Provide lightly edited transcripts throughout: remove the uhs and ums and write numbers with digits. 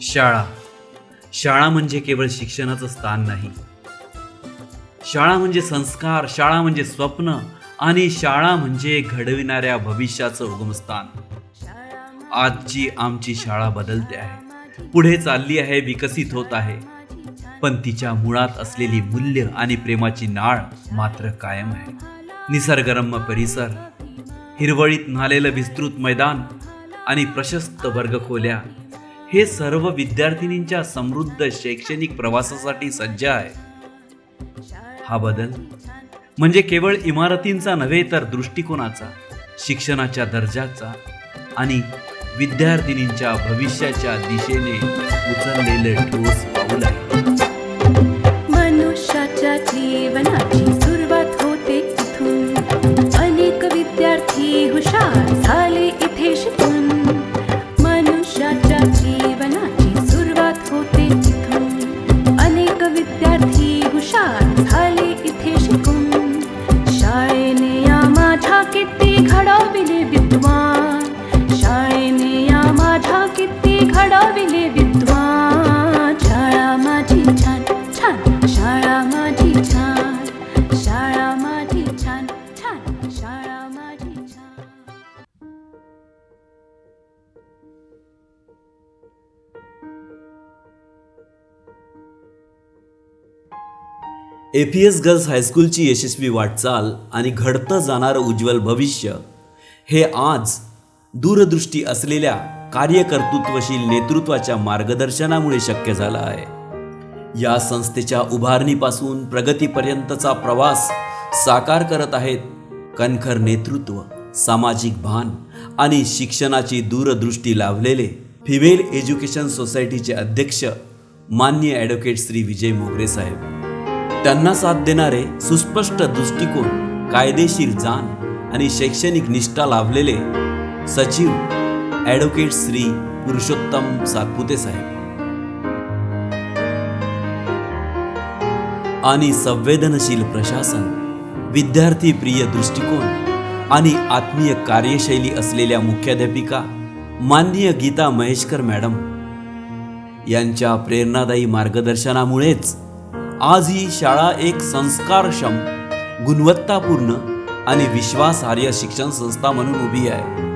शाळा शाळा म्हणजे केवळ शिक्षणाचं स्थान नाही. शाळा म्हणजे संस्कार, शाळा म्हणजे स्वप्न आणि शाळा म्हणजे घडविणाऱ्या भविष्याचं उगमस्थान. आजची आमची शाळा बदलते आहे, पुढे चालली आहे, विकसित होत आहे, पण तिच्या मुळात असलेली मूल्य आणि प्रेमाची नाळ मात्र कायम आहे. निसर्गरम्य परिसर, हिरवळीत न्हालेलं विस्तृत मैदान आणि प्रशस्त वर्गखोल्या, हे सर्व विद्यार्थिनींच्या समृद्ध शैक्षणिक प्रवासासाठी सज्ज आहे. हा बदल म्हणजे केवळ इमारतींचा नव्हे तर दृष्टिकोनाचा, शिक्षणाच्या दर्जाचा आणि विद्यार्थिनींच्या भविष्याच्या दिशेने उचललेलं ठोस पाऊल आहे. मनुष्याच्या जीवनाची सुरुवात होते इथून, अनेक विद्यार्थी हुशार झाले इथे शिकून. मनुष्याच्या जीवनाची सुरुवात होते इथून, अनेक विद्यार्थी हुशार झाले इथे शिकून. शाळेने या माझ्या किती घडविले विद्वान, शाळेने या माझ्या किती घडविले विद्वान. शाळा माझी छान छान, शाळा माझी छान, शाळा माझी छान छान, शाळा माझी छान. APS गर्ल्स हायस्कूलची यशस्वी वाटचाल आणि घडतं जाणारं उज्ज्वल भविष्य हे आज दूरदृष्टी असलेल्या कार्यकर्तृत्वशील नेतृत्वाच्या मार्गदर्शनामुळे शक्य झालं आहे. या संस्थेच्या उभारणीपासून प्रगतीपर्यंतचा प्रवास साकार करत आहेत कणखर नेतृत्व, सामाजिक भान आणि शिक्षणाची दूरदृष्टी लाभलेले फिमेल एज्युकेशन सोसायटीचे अध्यक्ष माननीय ॲडव्होकेट श्री विजय मोगरे साहेब. त्यांना साथ देणारे सुस्पष्ट दृष्टिकोन, कायदेशीर जाण आणि शैक्षणिक निष्ठा लाभलेले सचिव ॲडव्होकेट श्री पुरुषोत्तम सातपुते साहेब आणि संवेदनशील प्रशासन, विद्यार्थी प्रिय दृष्टिकोन आणि आत्मीय कार्यशैली असलेल्या मुख्याध्यापिका माननीय गीता महेशकर मॅडम यांच्या प्रेरणादायी मार्गदर्शनामुळेच आज ही शाळा एक संस्कारक्षम, गुणवत्तापूर्ण आणि विश्वासार्ह शिक्षण संस्था म्हणून उभी आहे.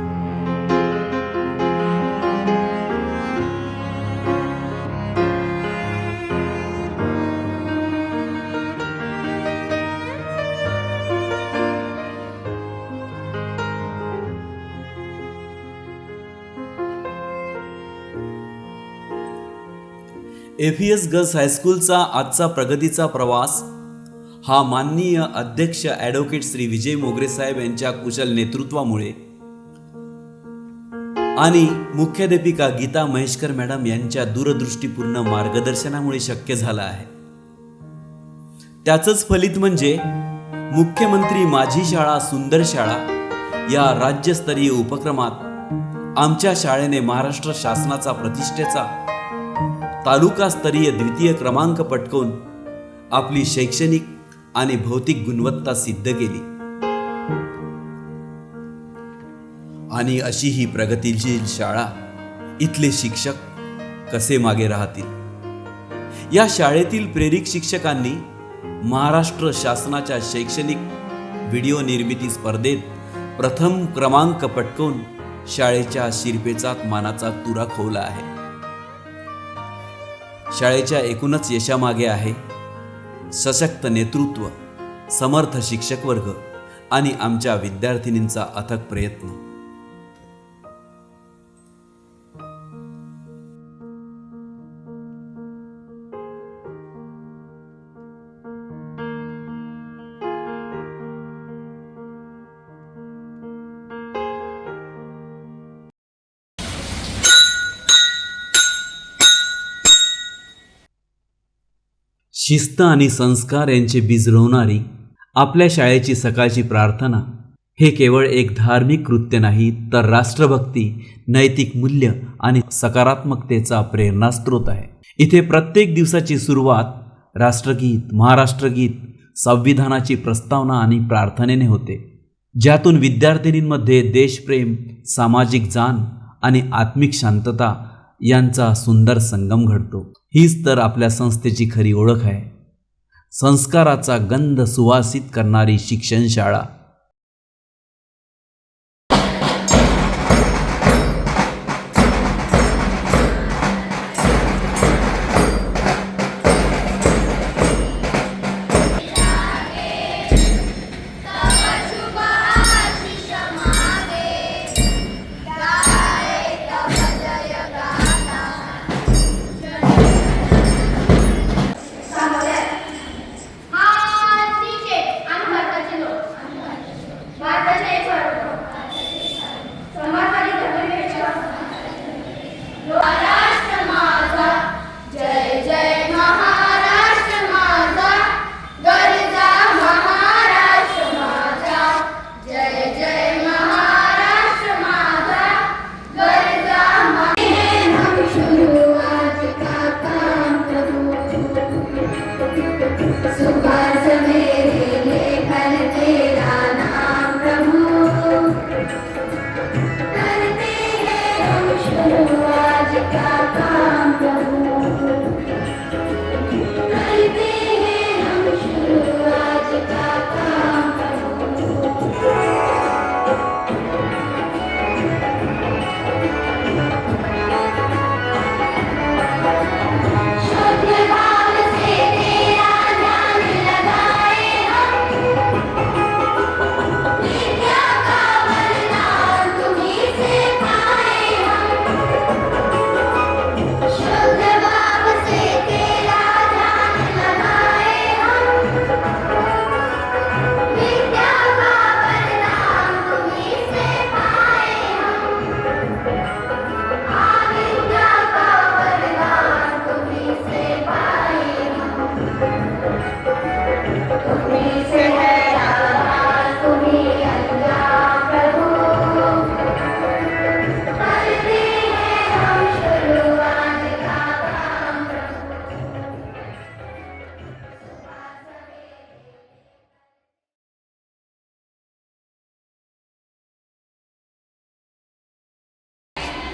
APS गर्ल्स हायस्कूलचा आजचा प्रगतीचा प्रवास हा माननीय अध्यक्ष ॲडव्होकेट श्री विजय मोगरे साहेब यांच्या कुशल नेतृत्वामुळे आणि मुख्याध्यापिका गीता महेशकर मॅडम यांच्या दूरदृष्टीपूर्ण मार्गदर्शनामुळे शक्य झाला आहे. त्याचंच फलित म्हणजे मुख्यमंत्री माझी शाळा सुंदर शाळा या राज्यस्तरीय उपक्रमात आमच्या शाळेने महाराष्ट्र शासनाचा प्रतिष्ठेचा तालुकास्तरीय द्वितीय क्रमांक पटकवून आपली शैक्षणिक आणि भौतिक गुणवत्ता सिद्ध केली. आणि अशी ही प्रगतीशील शाळा, इथले शिक्षक कसे मागे राहतील? या शाळेतील प्रेरक शिक्षकांनी महाराष्ट्र शासनाच्या शैक्षणिक व्हिडिओ निर्मिती स्पर्धेत प्रथम क्रमांक पटकवून शाळेच्या शिरपेचात मानाचा तुरा खोवला आहे. शाळेच्या एकूणच यशामागे आहे सशक्त नेतृत्व, समर्थ शिक्षक वर्ग आणि आमच्या विद्यार्थिनींचा अथक प्रयत्न. शिस्त आणि संस्कार यांचे बीज रोवणारी आपल्या शाळेची सकाळची प्रार्थना हे केवळ एक धार्मिक कृत्य नाही, तर राष्ट्रभक्ती, नैतिक मूल्य आणि सकारात्मकतेचा प्रेरणास्त्रोत आहे. इथे प्रत्येक दिवसाची सुरुवात राष्ट्रगीत, महाराष्ट्रगीत, संविधानाची प्रस्तावना आणि प्रार्थनेने होते, ज्यातून विद्यार्थिनींमध्ये देशप्रेम, सामाजिक जाण आणि आत्मिक शांतता यांचा सुंदर संगम घडतो. हीच तर आपल्या संस्थेची खरी ओळख आहे. संस्काराचा गंध सुवासित करणारी शिक्षण शाळा.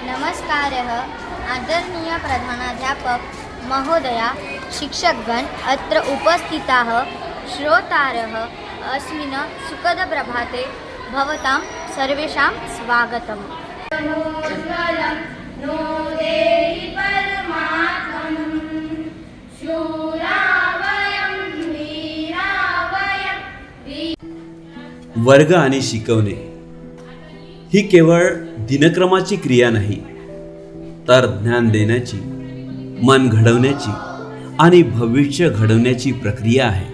नमस्कारः आदरणीय प्रधानाध्यापक महोदया, शिक्षकगण, अत्र उपस्थिताः श्रोतारः, अस्मिन् सुखदप्रभाते भवतां सर्वेषां स्वागतम्. वर्ग आणि शिकवणे ही केवळ दिनक्रमाची क्रिया नाही, तर ज्ञान देण्याची, मन घडवण्याची आणि भविष्य घडवण्याची प्रक्रिया आहे.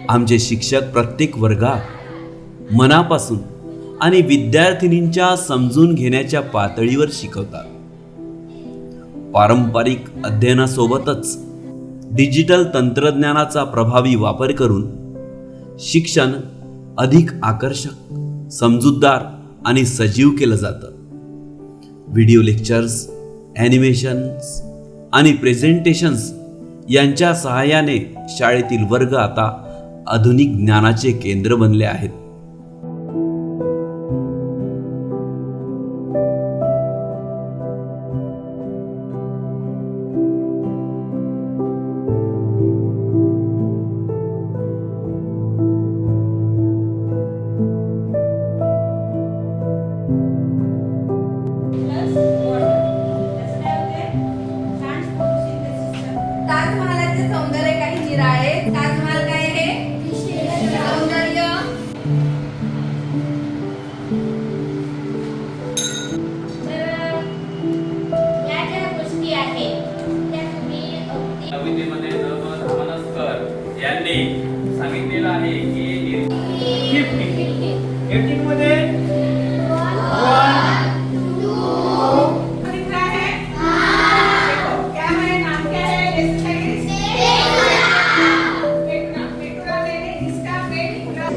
आमचे शिक्षक प्रत्येक वर्गात मनापासून आणि विद्यार्थिनींच्या समजून घेण्याच्या पातळीवर शिकवतात. पारंपरिक अध्ययनासोबतच डिजिटल तंत्रज्ञानाचा प्रभावी वापर करून शिक्षण अधिक आकर्षक, समजूतदार आणि सजीव केलं जातं. व्हिडिओ लेक्चर्स, ॲनिमेशन्स आणि प्रेझेंटेशन्स यांच्या सहाय्याने शाळेतील वर्ग आता आधुनिक ज्ञानाचे केंद्र बनले आहेत. ताजमहालाचे सौंदर्य काही निराळे. ताजमहाल काय आहे? सौंदर्य. या ज्या गोष्टी आहेत त्या तुम्ही कवितेमध्ये नमन धामनस्कर यांनी सांगितलेलं आहे की 18 मध्ये दिख रहा है? देखो, क्या है? नाम क्या है? पेटना. पेटना मैंने इसका पेट खुला.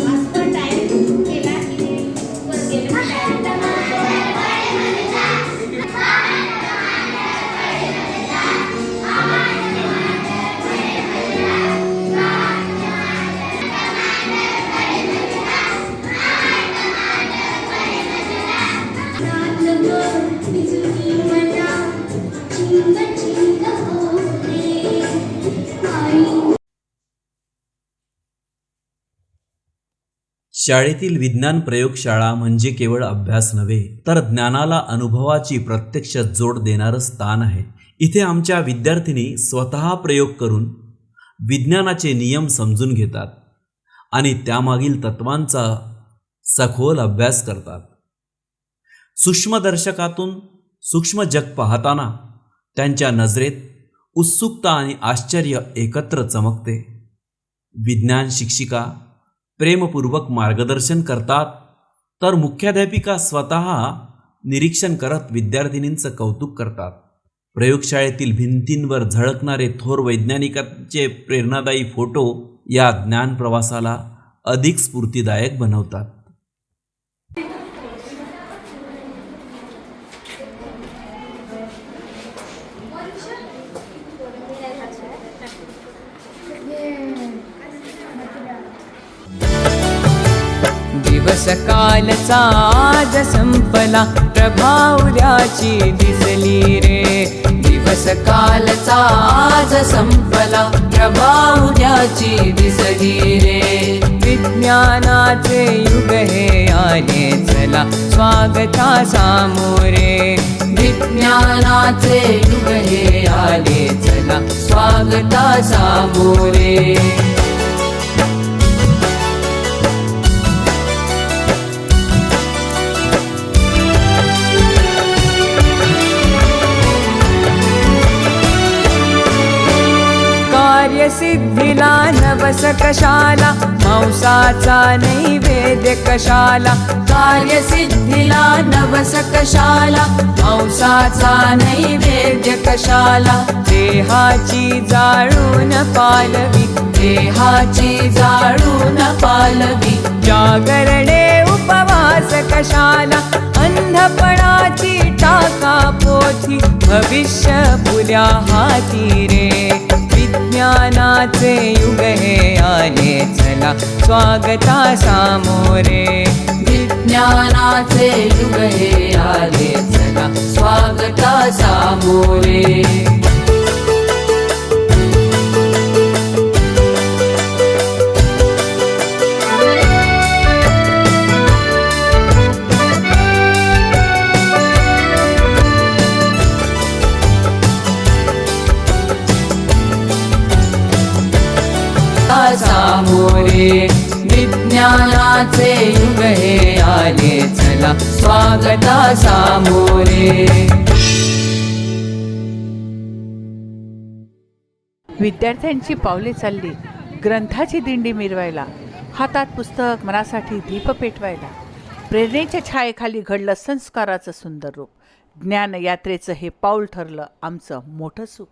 वास्तव टाइम केला की वर गेला. शाळेतील विज्ञान प्रयोगशाळा म्हणजे केवळ अभ्यास नव्हे, तर ज्ञानाला अनुभवाची प्रत्यक्ष जोड देणारं स्थान आहे. इथे आमच्या विद्यार्थिनी स्वतः प्रयोग करून विज्ञानाचे नियम समजून घेतात आणि त्यामागील तत्वांचा सखोल अभ्यास करतात. सूक्ष्मदर्शकातून सूक्ष्म जग पाहताना त्यांच्या नजरेत उत्सुकता आणि आश्चर्य एकत्र चमकते. विज्ञान शिक्षिका प्रेमपूर्वक मार्गदर्शन करतात, तर मुख्याध्यापिका स्वतः निरीक्षण करत विद्यार्थिनींचं कौतुक करतात. प्रयोगशाळेतील भिंतींवर झळकणारे थोर वैज्ञानिकांचे प्रेरणादायी फोटो या ज्ञान प्रवासाला अधिक स्फूर्तिदायक बनवतात. दिवस कालचा आज संपला, प्रभाउद्याची दिसली रे. दिवस कालचा आज संपला, प्रभाउद्याची दिसली रे. विज्ञानाचे युग हे आले चला, स्वागता सामोरे. विज्ञानाचे युग हे आले चला, स्वागता सामोरे. कार्यसिद्धीला नवस कशाला, मांसाचा नैवेद्य कशाला. कार्यसिद्धीला नवस कशाला, मांसाचा नैवेद्य कशाला. देहाची जाळून पालवी, देहाची जाळून पालवी. जागरणे उपवास कशाला, अंधपणाची टाका पोथी. भविष्य फुल्या हाती रे. विज्ञानाचे युग हे आले चला, स्वागता सामोरे. विज्ञानाचे युग हे आले चला, स्वागता सामोरे. सामोरे. विज्ञानाचे युग हे आले चला, स्वागता सामोरे. विद्यार्थ्यांची पावले चालली ग्रंथाची दिंडी मिरवायला, हातात पुस्तक मनासाठी दीप पेटवायला. प्रेरणेच्या छायेखाली घडलं संस्काराचं सुंदर रूप. ज्ञानयात्रेचं हे पाऊल ठरलं आमचं मोठं सुख.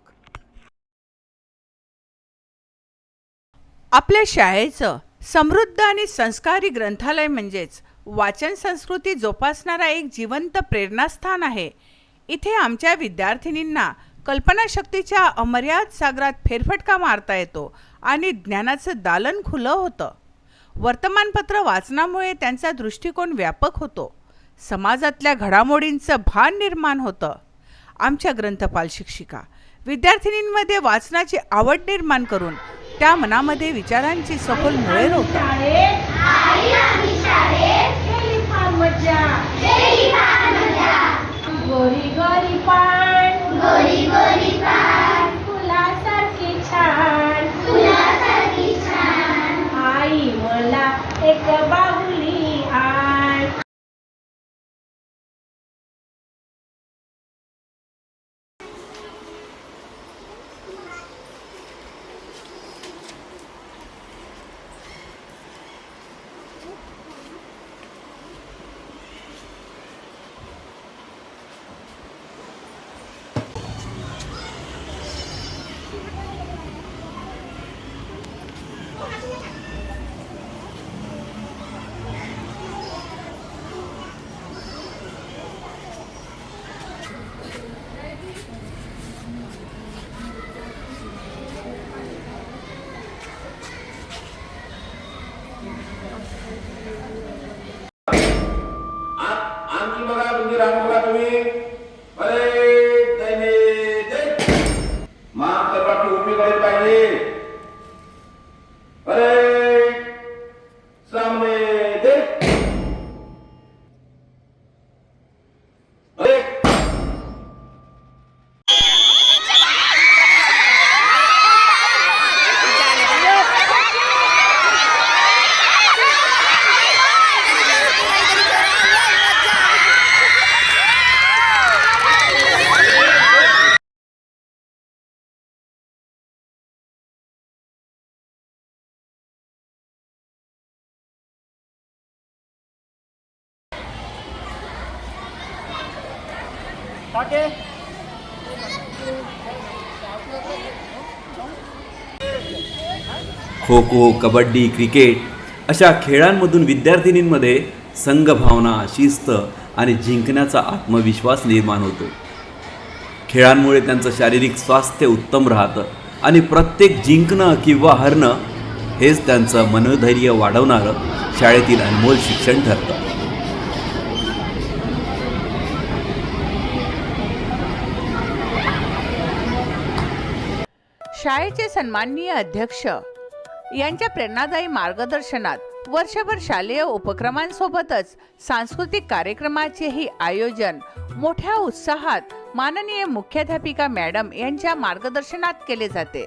आपल्या शाळेचं समृद्ध आणि संस्कारी ग्रंथालय म्हणजेच वाचन संस्कृती जोपासणारा एक जिवंत प्रेरणास्थान आहे. इथे आमच्या विद्यार्थिनींना कल्पनाशक्तीच्या अमर्याद सागरात फेरफटका मारता येतो आणि ज्ञानाचं दालन खुलं होतं. वर्तमानपत्र वाचनामुळे त्यांचा दृष्टिकोन व्यापक होतो. समाजातल्या घडामोडींचं भान निर्माण होतं. आमच्या ग्रंथपाल शिक्षिका विद्यार्थिनींमध्ये वाचनाची आवड निर्माण करून त्या मनामध्ये विचारांची सखोल मुळे रोवतात. गोरी गोरी पान, गोरी गोरी पान, फुलासारखी छान, फुलासारखी छान. आई मला एक बाहुली आण. खो खो, कबड्डी, क्रिकेट अशा खेळांमधून विद्यार्थिनींमध्ये संघभावना, शिस्त आणि जिंकण्याचा आत्मविश्वास निर्माण होतो. खेळांमुळे त्यांचं शारीरिक स्वास्थ्य उत्तम राहतं आणि प्रत्येक जिंकणं किंवा हरणं हेच त्यांचं मनोधैर्य वाढवणारं शाळेतील अनमोल शिक्षण ठरतं. शाळेचे सन्माननीय अध्यक्ष यांच्या प्रेरणादायी मार्गदर्शनात वर्षभर शालेय उपक्रमांसोबतच सांस्कृतिक कार्यक्रमाचेही आयोजन मोठ्या उत्साहात माननीय मुख्याध्यापिका मॅडम यांच्या मार्गदर्शनात केले जाते.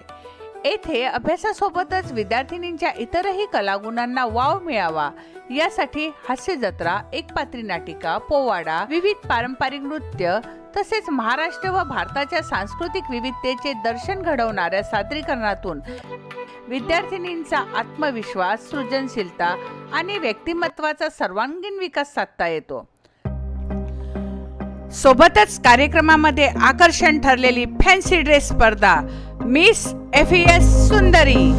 येथे अभ्यासासोबतच विद्यार्थिनींच्या इतरही कलागुणांना वाव मिळावा यासाठी हास्य जत्रा, एकपात्री नाटिका, पोवाडा, विविध पारंपरिक नृत्य तसेच महाराष्ट्र व भारताच्या सांस्कृतिक विविधतेचे दर्शन घडवणाऱ्या सादरीकरणातून विद्यार्थिनींचा आत्मविश्वास, सृजनशीलता आणि व्यक्तिमत्वाचा सर्वांगीण विकास साधता येतो. सोबतच कार्यक्रमामध्ये आकर्षण ठरलेली फॅन्सी ड्रेस स्पर्धा मिस FES सुंदरी,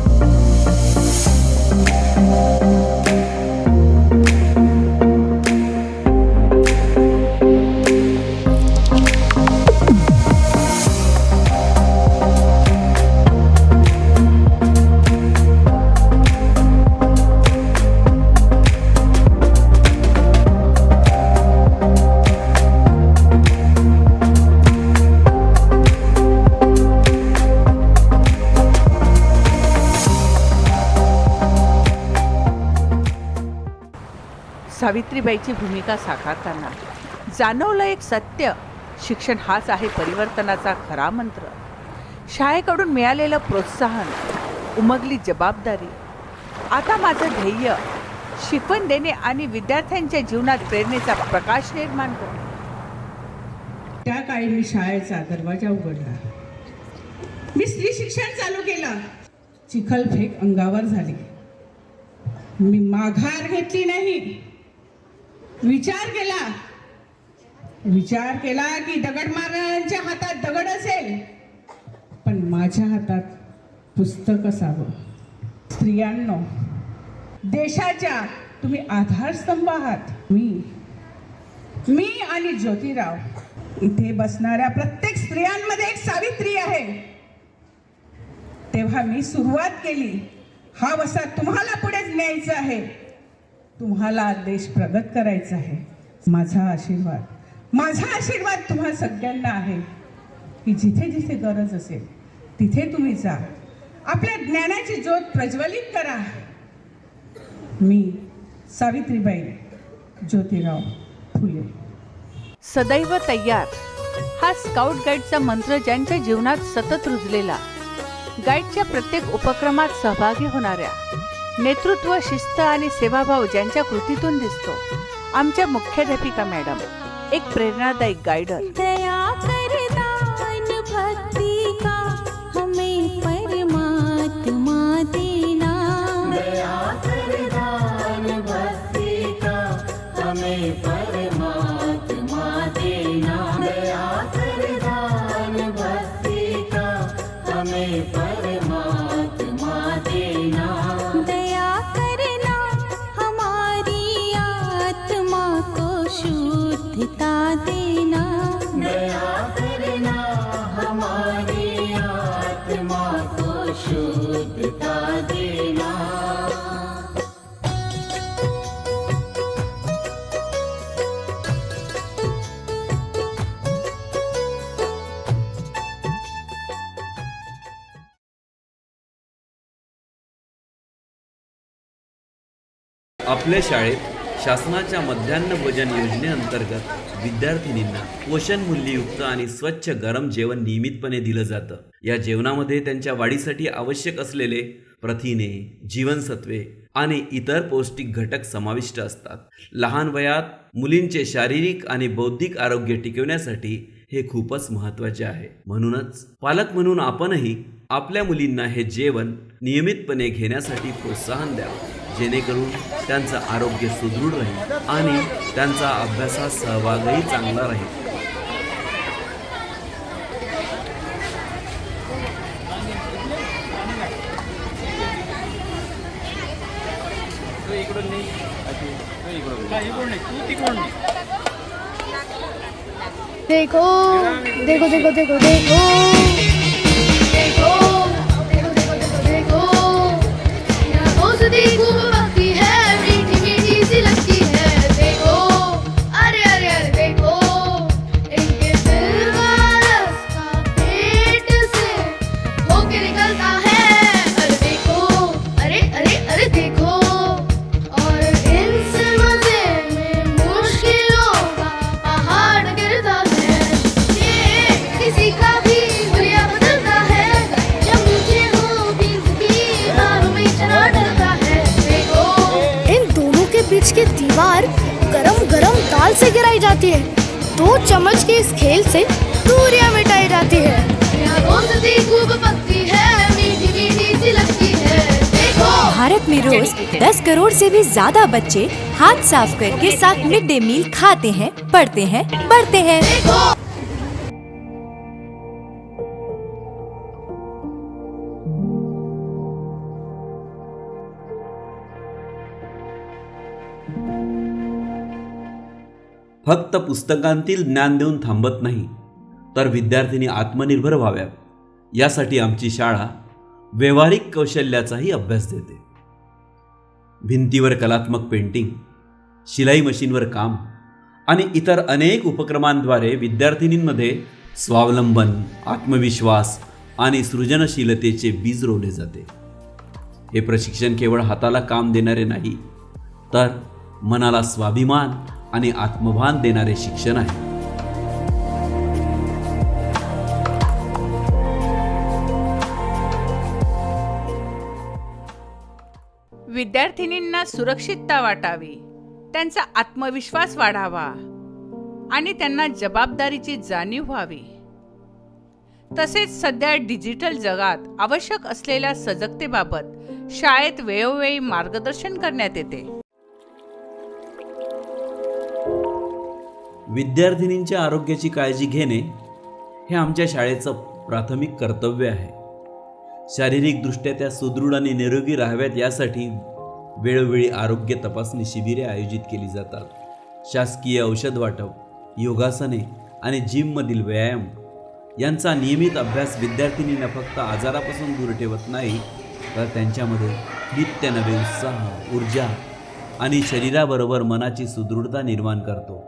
सावित्रीबाईची भूमिका साकारताना जाणवलं एक सत्य, शिक्षण हाच आहे परिवर्तनाचा खरा मंत्र. शाळेकडून मिळालेलं प्रोत्साहन, उमगली जबाबदारी, आता माझं ध्येय शिकवण देणे आणि विद्यार्थ्यांच्या जीवनात प्रेरणेचा प्रकाश निर्माण करणे. त्या काळी मी शाळेचा दरवाजा उघडला. मी स्त्री शिक्षण चालू केलं. चिखलफेक अंगावर झाली. मी माघार घेतली नाही. विचार केला की दगड मारणाऱ्यांच्या हातात दगड असेल, पण माझ्या हातात पुस्तक असावं. स्त्रियांनो, देशाच्या तुम्ही आधारस्तंभ आहात. मी आणि ज्योतिराव, इथे बसणाऱ्या प्रत्येक स्त्रियांमध्ये एक सावित्री आहे. तेव्हा मी सुरुवात केली. हा वसा तुम्हाला पुढेच न्यायचा आहे. तुम्हाला देश प्रगत करायचा आहे. माझा आशीर्वाद तुम्हा सगळ्यांना आहे की जिथे जिथे गरज असेल तिथे तुम्ही जा. आपल्या ज्ञानाची ज्योत प्रज्वलित करा. मी सावित्रीबाई ज्योतिराव फुले. सदैव तयार हा स्काउट गाईडचा मंत्र ज्यांच्या जीवनात सतत रुजलेला, गाईडच्या प्रत्येक उपक्रमात सहभागी होणाऱ्या, नेतृत्व, शिस्त आणि सेवाभाव ज्यांच्या कृतीतून दिसतो, आमच्या मुख्याध्यापिका मॅडम एक प्रेरणादायी गाइडर. दया कर दान भक्ति का हमें परमात्मा देना. दया कर दान भक्ति का हमें परमात्मा देना. दया कर दान भक्ति का हमें परमात्मा देना. दया करना हमारी आत्मा को शुद्धता देना. दया करना हमारी आत्मा को शुद्धता देना. आपल्या शाळेत शासनाच्या मध्यान्ह भोजन योजनेअंतर्गत विद्यार्थिनींना पोषण मूल्ययुक्त आणि स्वच्छ गरम जेवण नियमितपणे दिलं जातं. या जेवणामध्ये त्यांच्या वाढीसाठी आवश्यक असलेले प्रथिने, जीवनसत्वे आणि इतर पौष्टिक घटक समाविष्ट असतात. लहान वयात मुलींचे शारीरिक आणि बौद्धिक आरोग्य टिकवण्यासाठी हे खूपच महत्त्वाचे आहे. म्हणूनच पालक म्हणून आपणही आपल्या मुलींना हे जेवण नियमितपणे घेण्यासाठी प्रोत्साहन द्यावं, जेणेकरून त्यांचं आरोग्य सुदृढ राहील आणि त्यांचा अभ्यासात सहभागही चांगला राहील. देखो देखो देखो देखो देखो देखो देखो देखो देखो देखो यहाँ औषधि खूब पकती है, मीठी मीठी सी लगती है। देखो अरे अरे अरे देखो इनके दिल का रास्ता पेट से होके निकलता है। अरे देखो अरे अरे अरे देखो और इनसे मजे में मुश्किलों का पहाड़ गिरता है। ये किसी का भी हुलिया बदलता है, जब मुझे हो भी बारों में चना डरता है। देखो इन दोनों के बीच की दीवार गरम गरम दाल से गिराई जाती है, 2 चम्मच के इस खेल से दूरियां मिटाई जाती है। यहाँ दोस्ती खूब पकती है, मीठी मीठी सी लगती है। देखो भारत में रोज 10 करोड़ से भी ज्यादा बच्चे हाथ साफ करके साथ मिड डे मील खाते हैं, पढ़ते हैं, बढ़ते हैं। देखो फक्त पुस्तकांतील ज्ञान देऊन थांबत नाही, तर विद्यार्थिनी आत्मनिर्भर व्हाव्यात यासाठी आमची शाळा व्यावहारिक कौशल्याचाही अभ्यास देते. भिंतीवर कलात्मक पेंटिंग, शिलाई मशीनवर काम आणि इतर अनेक उपक्रमांद्वारे विद्यार्थिनींमध्ये स्वावलंबन, आत्मविश्वास आणि सृजनशीलतेचे बीज रोवले जाते. हे प्रशिक्षण केवळ हाताला काम देणारे नाही, तर मनाला स्वाभिमान आणि आत्मभान देणारे शिक्षण आहे. विद्यार्थिनींना सुरक्षितता वाटावी, त्यांचा आत्मविश्वास वाढावा आणि त्यांना जबाबदारीची जाणीव व्हावी. तसेच सध्या डिजिटल जगात आवश्यक असलेल्या सजगतेबाबत शाळेत वेळोवेळी मार्गदर्शन करण्यात येते. विद्यार्थिनींच्या आरोग्याची काळजी घेणे हे आमच्या शाळेचं प्राथमिक कर्तव्य आहे. शारीरिकदृष्ट्या त्या सुदृढ आणि निरोगी राहाव्यात यासाठी वेळोवेळी आरोग्य तपासणी शिबिरे आयोजित केली जातात. शासकीय औषध वाटप, योगासने आणि जिममधील व्यायाम यांचा नियमित अभ्यास विद्यार्थिनींना फक्त आजारापासून दूर ठेवत नाही, तर त्यांच्यामध्ये नित्य नवे उत्साह, ऊर्जा आणि शरीराबरोबर मनाची सुदृढता निर्माण करतो.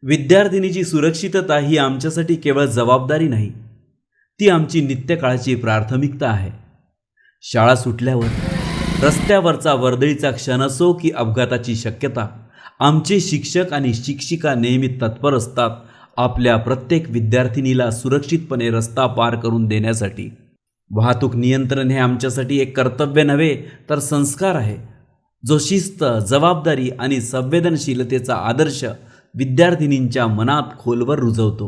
विद्यार्थिनीची सुरक्षितता ही आमच्यासाठी केवळ जबाबदारी नाही, ती आमची नित्यकाळाची प्राथमिकता आहे. शाळा सुटल्यावर रस्त्यावरचा वर्दळीचा क्षण असो की अपघाताची शक्यता, आमचे शिक्षक आणि शिक्षिका नेहमी तत्पर असतात आपल्या प्रत्येक विद्यार्थिनीला सुरक्षितपणे रस्ता पार करून देण्यासाठी. वाहतूक नियंत्रण हे आमच्यासाठी एक कर्तव्य नव्हे, तर संस्कार आहे, जो शिस्त, जबाबदारी आणि संवेदनशीलतेचा आदर्श विद्यार्थिनींच्या मनात खोलवर रुजवतो.